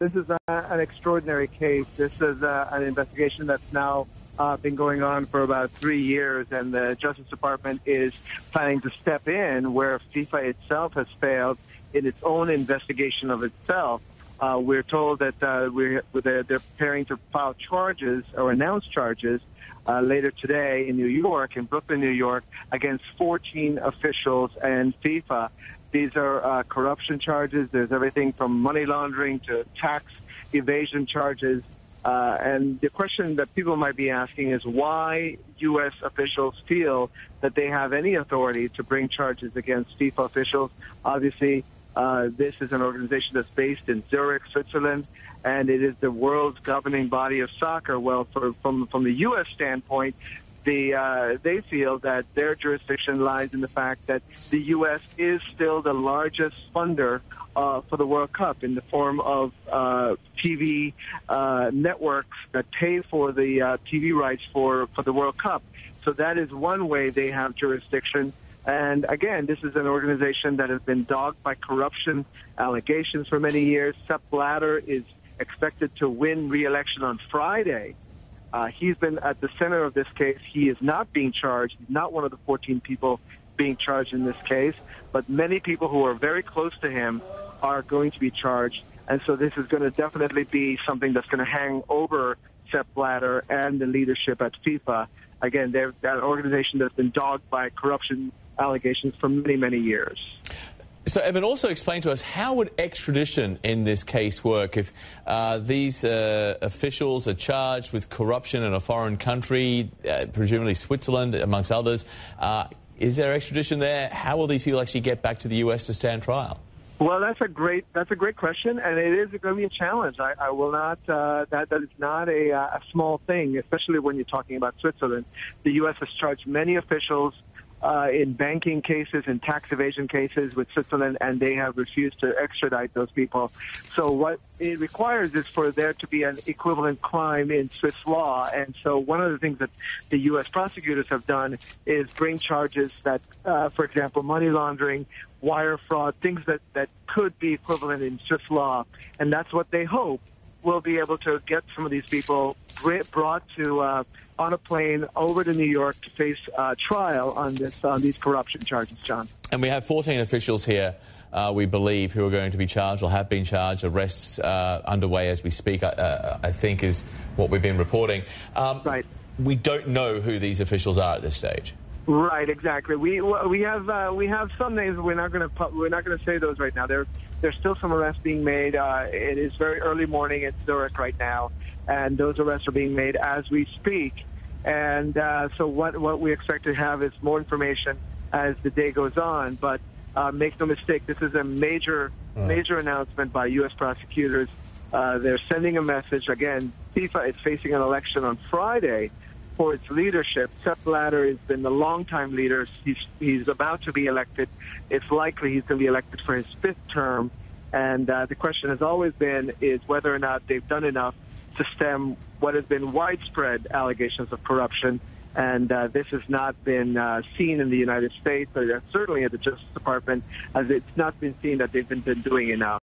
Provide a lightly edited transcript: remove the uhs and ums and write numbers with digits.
This is an extraordinary case. This is an investigation that's now been going on for about 3 years, and the Justice Department is planning to step in where FIFA itself has failed in its own investigation of itself. We're told that they're preparing to file charges or announce charges later today in New York, in Brooklyn, New York, against 14 officials and FIFA. These are corruption charges. There's everything from money laundering to tax evasion charges. And the question that people might be asking is why U.S. officials feel that they have any authority to bring charges against FIFA officials. Obviously, this is an organization that's based in Zurich, Switzerland, and it is the world's governing body of soccer. Well, from the U.S. standpoint, they feel that their jurisdiction lies in the fact that the U.S. is still the largest funder for the World Cup in the form of TV networks that pay for the TV rights for the World Cup. So that is one way they have jurisdiction. And again, this is an organization that has been dogged by corruption allegations for many years. Sepp Blatter is expected to win re-election on Friday. He's been at the center of this case. He is not being charged. He's not one of the 14 people being charged in this case. But many people who are very close to him are going to be charged. And so this is going to definitely be something that's going to hang over Sepp Blatter and the leadership at FIFA. Again, they're that organization that's been dogged by corruption allegations for many, many years. So, Evan, also explain to us, how would extradition in this case work if these officials are charged with corruption in a foreign country, presumably Switzerland, amongst others? Is there extradition there? How will these people actually get back to the U.S. to stand trial? Well, that's a great question, and it is going to be a challenge. I will not. That is not a small thing, especially when you're talking about Switzerland. The U.S. has charged many officials in banking cases and tax evasion cases with Switzerland, and they have refused to extradite those people. So what it requires is for there to be an equivalent crime in Swiss law. And so one of the things that the U.S. prosecutors have done is bring charges that, for example, money laundering, wire fraud, things that could be equivalent in Swiss law. And that's what they hope will be able to get some of these people brought to on a plane over to New York to face trial on these corruption charges, John. And we have 14 officials here, we believe, who are going to be charged or have been charged. Arrests underway as we speak, I think, is what we've been reporting. Right. We don't know who these officials are at this stage. Right, exactly. We have some names. We're not going to say those right now. There's still some arrests being made. It is very early morning in Zurich right now, and those arrests are being made as we speak. And so what we expect to have is more information as the day goes on. But make no mistake, this is a major announcement by U.S. prosecutors. They're sending a message. Again, FIFA is facing an election on Friday for its leadership. Sepp Blatter has been the longtime leader. He's about to be elected. It's likely he's going to be elected for his 5th term. And the question has always been is whether or not they've done enough to stem what has been widespread allegations of corruption. And this has not been seen in the United States, or certainly at the Justice Department, as it's not been seen that they've been doing enough.